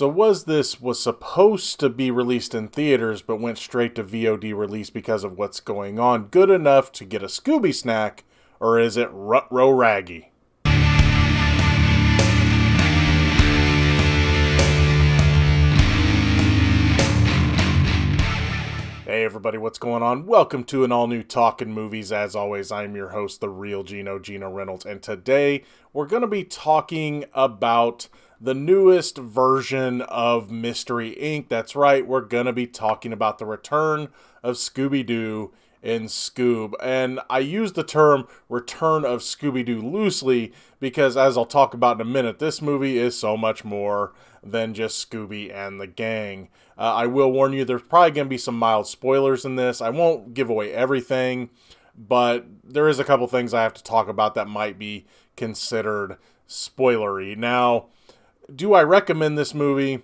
So was supposed to be released in theaters, but went straight to VOD release because of what's going on, good enough to get a Scooby snack, or is it rut-row raggy? Hey everybody, what's going on? Welcome to an all-new Talkin Movies. As always, I'm your host, the real Gino Reynolds, and today we're going to be talking about the newest version of Mystery Inc. That's right, we're going to be talking about the return of Scooby-Doo in Scoob. And I use the term return of Scooby-Doo loosely because, as I'll talk about in a minute, this movie is so much more than just Scooby and the gang. I will warn you, there's probably going to be some mild spoilers in this. I won't give away everything, but there is a couple things I have to talk about that might be considered spoilery. Now, do I recommend this movie?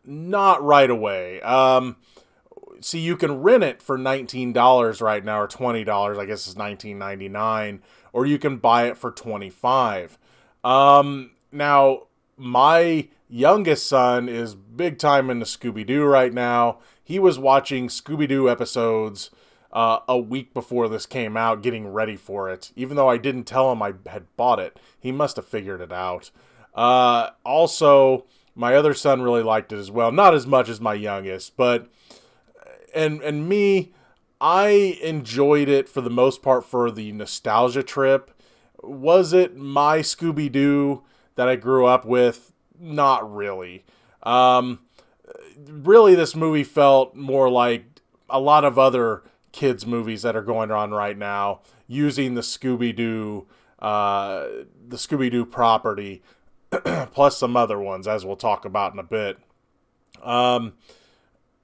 Not right away. See, you can rent it for $19 right now, or $20. I guess it's $19.99, or you can buy it for $25. Now, my youngest son is big time into Scooby-Doo right now. He was watching Scooby-Doo episodes a week before this came out, getting ready for it. Even though I didn't tell him I had bought it, he must have figured it out. Also, my other son really liked it as well. Not as much as my youngest, but and me, I enjoyed it for the most part for the nostalgia trip. Was it my Scooby-Doo that I grew up with? Not really. Really, this movie felt more like a lot of other kids' movies that are going on right now, using the Scooby-Doo property, plus some other ones, as we'll talk about in a bit.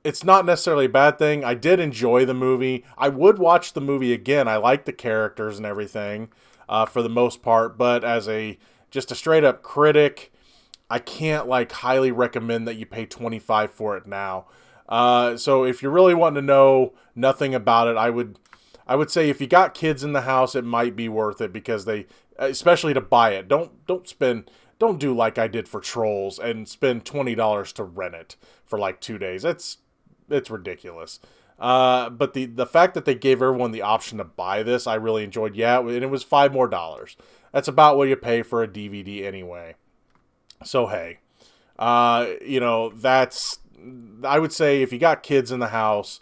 It's not necessarily a bad thing. I did enjoy the movie. I would watch the movie again. I like the characters and everything, for the most part, but as just a straight up critic, I can't highly recommend that you pay $25 for it now. So if you're really wanting to know nothing about it, I would say if you got kids in the house, it might be worth it, because especially to buy it. Don't do like I did for Trolls and spend $20 to rent it for 2 days. It's ridiculous. But the fact that they gave everyone the option to buy this, I really enjoyed. Yeah, and it was $5 more. That's about what you pay for a DVD anyway. So hey, I would say if you got kids in the house,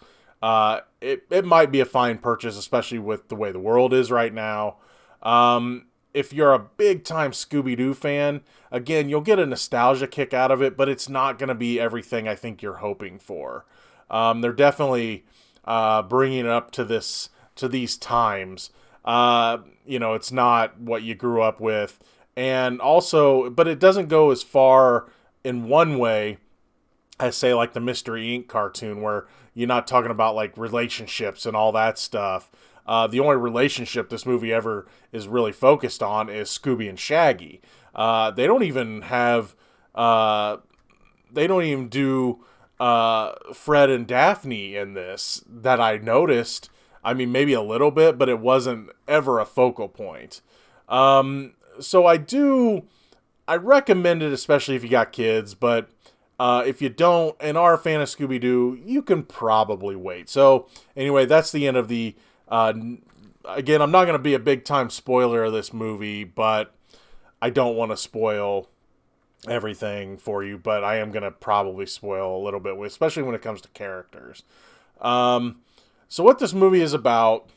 it might be a fine purchase, especially with the way the world is right now. If you're a big-time Scooby-Doo fan, again, you'll get a nostalgia kick out of it, but it's not going to be everything I think you're hoping for. They're definitely bringing it up to these times. It's not what you grew up with. And also, but it doesn't go as far in one way as, say, the Mystery Inc. cartoon, where you're not talking about, relationships and all that stuff. The only relationship this movie ever is really focused on is Scooby and Shaggy. They don't even do Fred and Daphne in this, that I noticed. I mean, maybe a little bit, but it wasn't ever a focal point. So I recommend it, especially if you got kids, but if you don't and are a fan of Scooby-Doo, you can probably wait. So anyway, that's the end of the, again, I'm not going to be a big-time spoiler of this movie, but I don't want to spoil everything for you, but I am going to probably spoil a little bit, especially when it comes to characters. So what this movie is about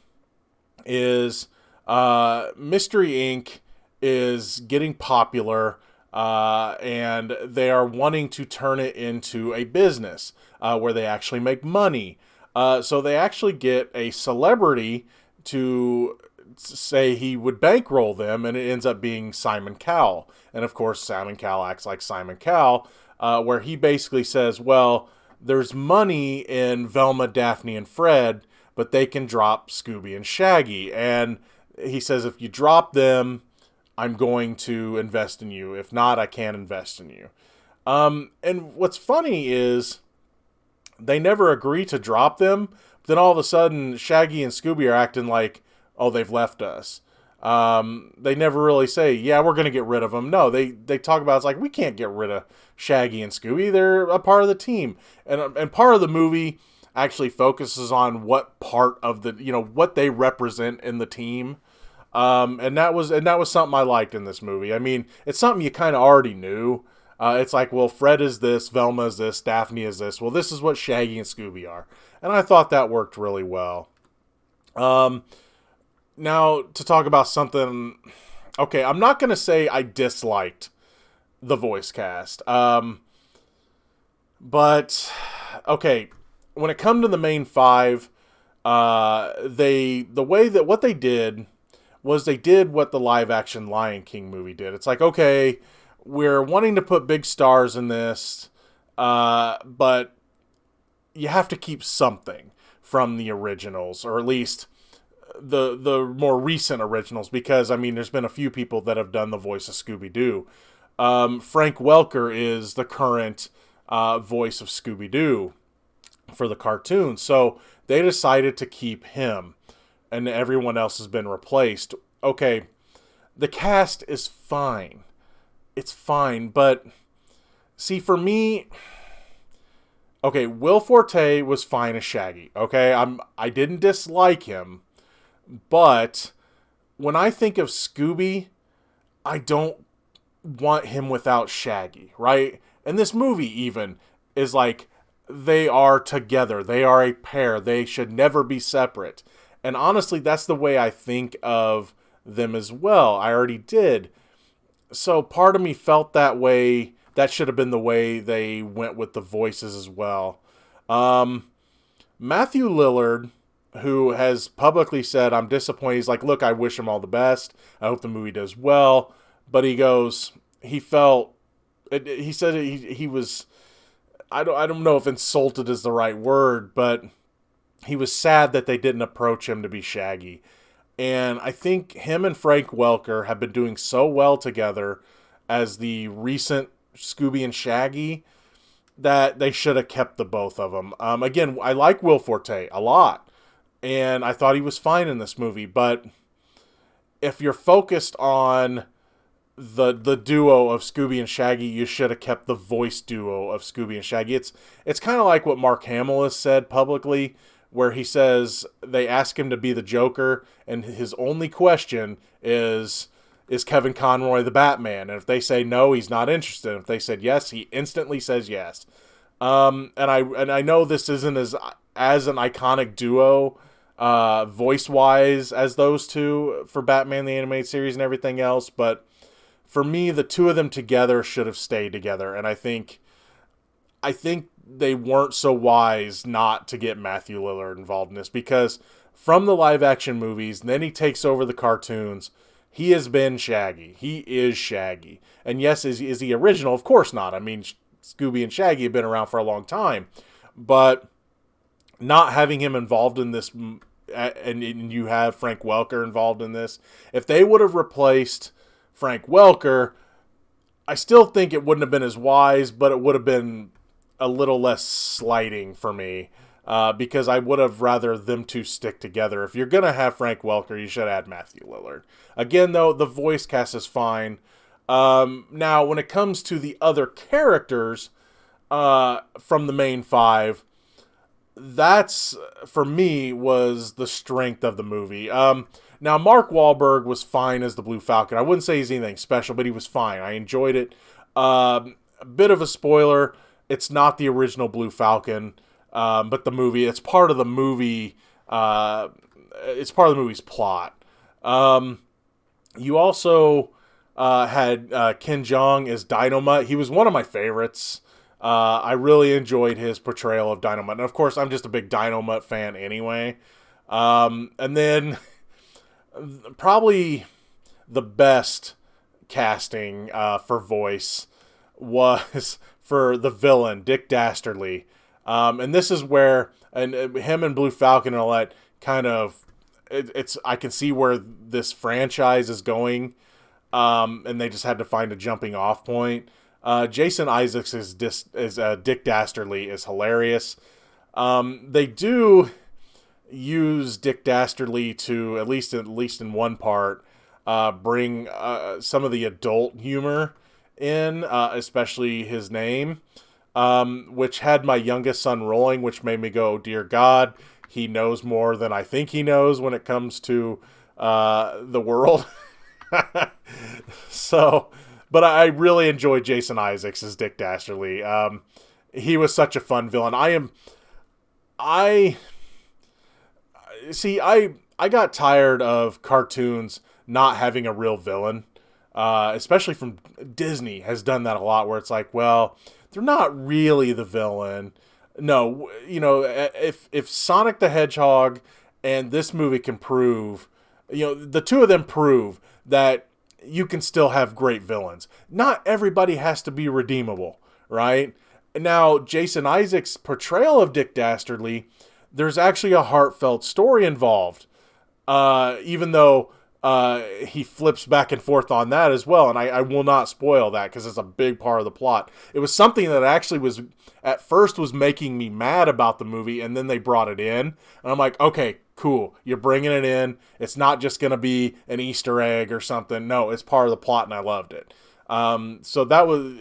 is Mystery Inc. is getting popular, and they are wanting to turn it into a business where they actually make money. So they actually get a celebrity to say he would bankroll them, and it ends up being Simon Cowell. And of course, Simon Cowell acts like Simon Cowell, where he basically says, well, there's money in Velma, Daphne, and Fred, but they can drop Scooby and Shaggy. And he says, if you drop them, I'm going to invest in you. If not, I can't invest in you. And what's funny is they never agree to drop them. But then all of a sudden, Shaggy and Scooby are acting like, oh, they've left us. They never really say, yeah, we're going to get rid of them. No, they talk about, it's like, we can't get rid of Shaggy and Scooby. They're a part of the team. And part of the movie actually focuses on what part of the, what they represent in the team. And that was something I liked in this movie. I mean, it's something you kind of already knew. It's like, well, Fred is this, Velma is this, Daphne is this. Well, this is what Shaggy and Scooby are. And I thought that worked really well. Now, to talk about something... Okay, I'm not going to say I disliked the voice cast. But, okay, when it come to the main five, what they did was they did what the live-action Lion King movie did. It's like, okay, we're wanting to put big stars in this, but you have to keep something from the originals, or at least the more recent originals, because, I mean, there's been a few people that have done the voice of Scooby-Doo. Frank Welker is the current voice of Scooby-Doo for the cartoon, so they decided to keep him, and everyone else has been replaced. Okay, the cast is fine. It's fine, but see, for me, okay, Will Forte was fine as Shaggy. Okay, I didn't dislike him, but when I think of Scooby, I don't want him without Shaggy, right? And this movie even is like, they are together. They are a pair. They should never be separate. And honestly, that's the way I think of them as well. I already did. So part of me felt that way. That should have been the way they went with the voices as well. Matthew Lillard, who has publicly said, I'm disappointed. He's like, look, I wish him all the best. I hope the movie does well. But he goes, he felt, he said he was, I don't know if insulted is the right word, but he was sad that they didn't approach him to be Shaggy. And I think him and Frank Welker have been doing so well together as the recent Scooby and Shaggy that they should have kept the both of them. Again, I like Will Forte a lot, and I thought he was fine in this movie. But if you're focused on the duo of Scooby and Shaggy, you should have kept the voice duo of Scooby and Shaggy. It's kind of like what Mark Hamill has said publicly, where he says they ask him to be the Joker, and his only question is Kevin Conroy the Batman? And if they say no, he's not interested. If they said yes, he instantly says yes. And I know this isn't as an iconic duo, voice-wise, as those two for Batman the Animated Series and everything else, but for me, the two of them together should have stayed together, and I think they weren't so wise not to get Matthew Lillard involved in this, because from the live-action movies, and then he takes over the cartoons, he has been Shaggy. He is Shaggy. And yes, is he original? Of course not. I mean, Scooby and Shaggy have been around for a long time, but not having him involved in this, and you have Frank Welker involved in this, if they would have replaced Frank Welker, I still think it wouldn't have been as wise, but it would have been a little less slighting for me, because I would have rather them two stick together. If you're going to have Frank Welker, you should add Matthew Lillard. Again, though, the voice cast is fine. Now, when it comes to the other characters from the main five, that's, for me, was the strength of the movie. Now, Mark Wahlberg was fine as the Blue Falcon. I wouldn't say he's anything special, but he was fine. I enjoyed it. A bit of a spoiler, it's not the original Blue Falcon, but the movie. It's part of the movie. It's part of the movie's plot. You also had Ken Jeong as Dynomutt. He was one of my favorites. I really enjoyed his portrayal of Dynomutt. And of course, I'm just a big Dynomutt fan anyway. And then probably the best casting for voice was for the villain, Dick Dastardly. And this is where him and Blue Falcon and all that kind of, I can see where this franchise is going, and they just had to find a jumping off point. Jason Isaacs as Dick Dastardly is hilarious. They do use Dick Dastardly to, at least in one part, bring some of the adult humor in, especially his name, which had my youngest son rolling, which made me go, dear God, he knows more than I think he knows when it comes to the world. So, but I really enjoyed Jason Isaacs as Dick Dastardly. He was such a fun villain. I got tired of cartoons not having a real villain, especially from Disney has done that a lot, where it's like, well, they're not really the villain. No, if Sonic the Hedgehog and this movie can prove, the two of them prove that you can still have great villains. Not everybody has to be redeemable, right? Now, Jason Isaacs' portrayal of Dick Dastardly, there's actually a heartfelt story involved. Even though he flips back and forth on that as well, and I will not spoil that because it's a big part of the plot. It was something that actually was, at first, was making me mad about the movie, and then they brought it in, and I'm like, okay, cool, you're bringing it in. It's not just going to be an Easter egg or something. No, it's part of the plot, and I loved it. So that was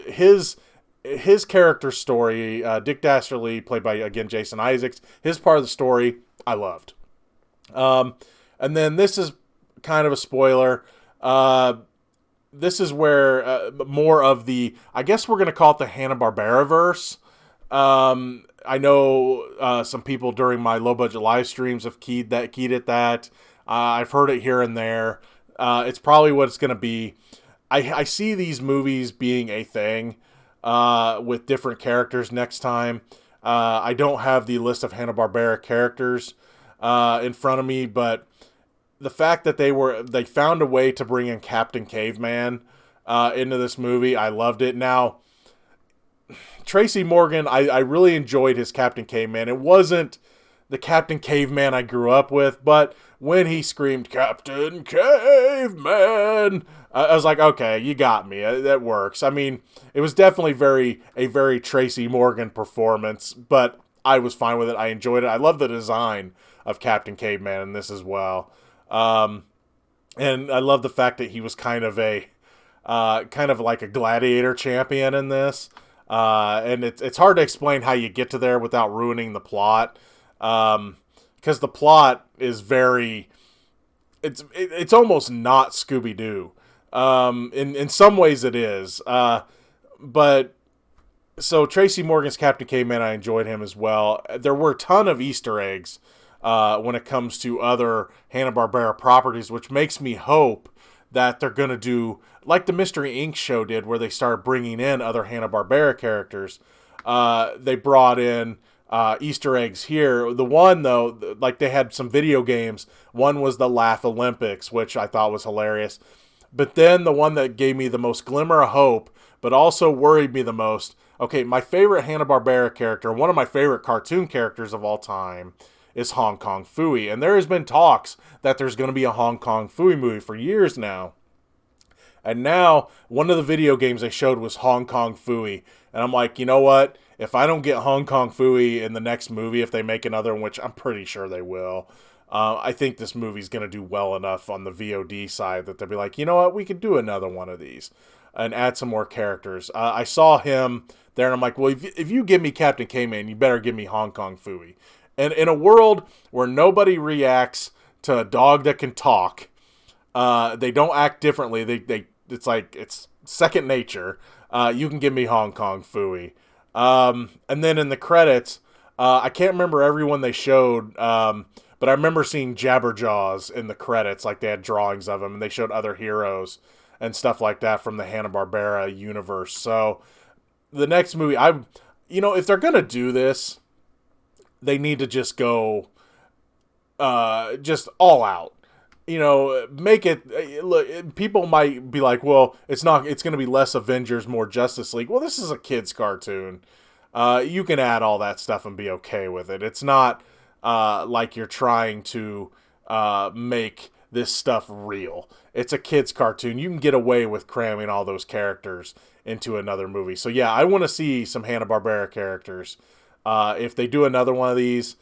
his character story. Dick Dastardly, played by, again, Jason Isaacs, his part of the story, I loved. And then this is kind of a spoiler. This is where more of the, I guess we're going to call it the Hanna-Barbera verse. I know some people during my low-budget live streams have keyed at that. I've heard it here and there. It's probably what it's going to be. I see these movies being a thing with different characters next time. I don't have the list of Hanna-Barbera characters in front of me, but the fact that they found a way to bring in Captain Caveman into this movie, I loved it. Now, Tracy Morgan, I really enjoyed his Captain Caveman. It wasn't the Captain Caveman I grew up with, but when he screamed, Captain Caveman, I was like, okay, you got me. That works. I mean, it was definitely a very Tracy Morgan performance, but I was fine with it. I enjoyed it. I love the design of Captain Caveman in this as well. And I love the fact that he was kind of like a gladiator champion in this. And it's hard to explain how you get to there without ruining the plot. Because the plot is it's almost not Scooby-Doo. In some ways it is. But so Tracy Morgan's Captain Caveman, I enjoyed him as well. There were a ton of Easter eggs when it comes to other Hanna-Barbera properties, which makes me hope that they're going to do like the Mystery Inc. show did, where they started bringing in other Hanna-Barbera characters. They brought in Easter eggs here. The one, though, like they had some video games. One was the Laugh Olympics, which I thought was hilarious. But then the one that gave me the most glimmer of hope, but also worried me the most. Okay, my favorite Hanna-Barbera character, one of my favorite cartoon characters of all time, is Hong Kong Phooey. And there has been talks that there's going to be a Hong Kong Phooey movie for years now. And now, one of the video games they showed was Hong Kong Phooey. And I'm like, you know what? If I don't get Hong Kong Phooey in the next movie, if they make another one, which I'm pretty sure they will, I think this movie's going to do well enough on the VOD side that they'll be like, you know what? We could do another one of these and add some more characters. I saw him there, and I'm like, well, if you give me Captain K-Man, you better give me Hong Kong Phooey. And in a world where nobody reacts to a dog that can talk, they don't act differently. It's like it's second nature. You can give me Hong Kong Phooey. And then in the credits, I can't remember everyone they showed, but I remember seeing Jabberjaws in the credits. Like they had drawings of him, and they showed other heroes and stuff like that from the Hanna-Barbera universe. So the next movie, if they're gonna do this, they need to just go just all out. Make it, look, people might be like, well, it's going to be less Avengers, more Justice League. Well, this is a kid's cartoon. You can add all that stuff and be okay with it. It's not like you're trying to make this stuff real. It's a kid's cartoon. You can get away with cramming all those characters into another movie. So yeah, I want to see some Hanna-Barbera characters. If they do another one of these,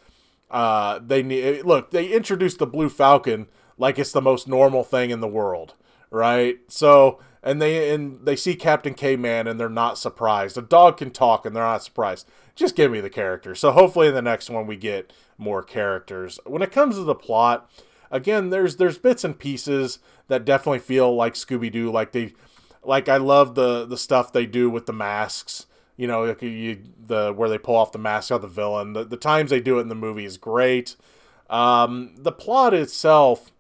they introduced the Blue Falcon like it's the most normal thing in the world, right? So, and they see Captain K-Man and they're not surprised. A dog can talk and they're not surprised. Just give me the characters. So hopefully in the next one we get more characters. When it comes to the plot, again, there's bits and pieces that definitely feel like Scooby-Doo. Like I love the stuff they do with the masks. You know, where they pull off the mask of the villain. The times they do it in the movie is great. The plot itself,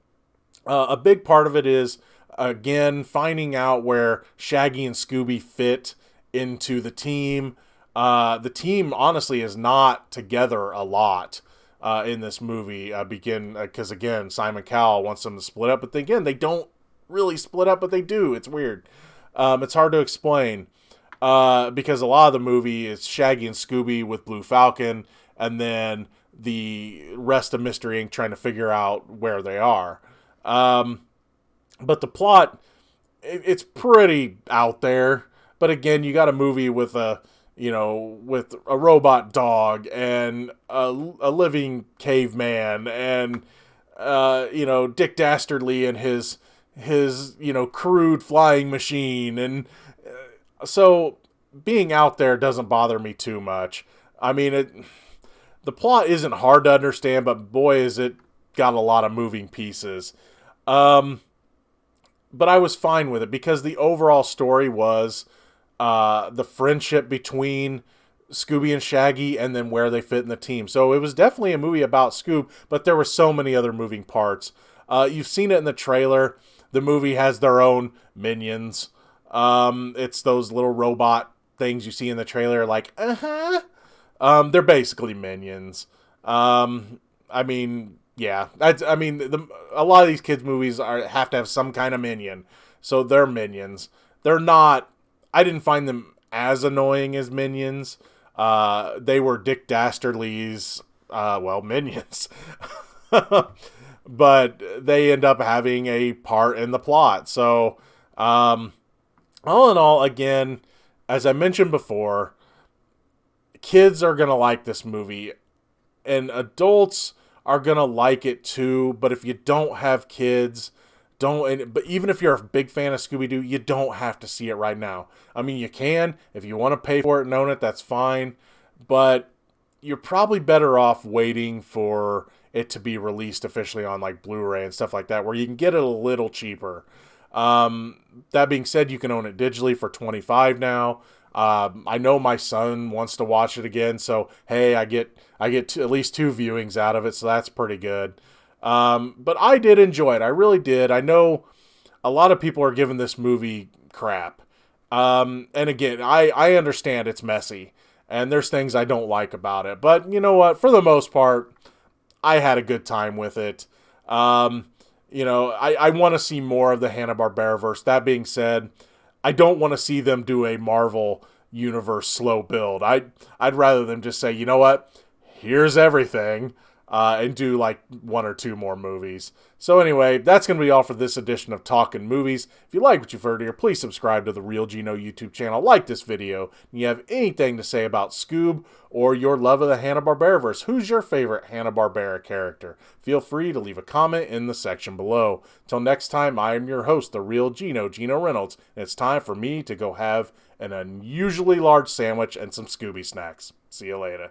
a big part of it is, again, finding out where Shaggy and Scooby fit into the team. The team, honestly, is not together a lot in this movie. Because, again, Simon Cowell wants them to split up. But, again, they don't really split up, but they do. It's weird. It's hard to explain. Because a lot of the movie is Shaggy and Scooby with Blue Falcon, and then the rest of Mystery Inc. trying to figure out where they are. But the plot, it's pretty out there. But again, you got a movie with a robot dog and a living caveman and, Dick Dastardly and his crude flying machine. And so being out there doesn't bother me too much. I mean, the plot isn't hard to understand, but boy, is it got a lot of moving pieces. But I was fine with it because the overall story was the friendship between Scooby and Shaggy and then where they fit in the team. So it was definitely a movie about Scoob, but there were so many other moving parts. You've seen it in the trailer. The movie has their own minions. It's those little robot things you see in the trailer, like, they're basically minions. I mean, yeah, a lot of these kids' movies have to have some kind of minion, so they're minions. They're not, I didn't find them as annoying as Minions. They were Dick Dastardly's, minions. But they end up having a part in the plot. So, all in all, again, as I mentioned before, kids are going to like this movie. And adults are going to like it too. But if you don't have kids, but even if you're a big fan of Scooby-Doo, you don't have to see it right now. I mean, you can. If you want to pay for it and own it, that's fine. But you're probably better off waiting for it to be released officially on like Blu-ray and stuff like that, where you can get it a little cheaper. That being said, you can own it digitally for $25 now. I know my son wants to watch it again, so hey, I get at least 2 viewings out of it, so that's pretty good. But I did enjoy it. I really did. I know a lot of people are giving this movie crap. And again, I understand it's messy and there's things I don't like about it, but you know what? For the most part, I had a good time with it. I want to see more of the Hanna-Barbera verse. That being said, I don't want to see them do a Marvel Universe slow build. I'd rather them just say, you know what? Here's everything. And do like 1 or 2 more movies. So anyway, that's going to be all for this edition of Talkin Movies. If you like what you've heard here, please subscribe to the Real Gino YouTube channel, like this video, and you have anything to say about Scoob or your love of the Hanna-Barbera-verse. Who's your favorite Hanna-Barbera character? Feel free to leave a comment in the section below. Till next time, I am your host, the Real Gino Reynolds, and it's time for me to go have an unusually large sandwich and some Scooby snacks. See you later.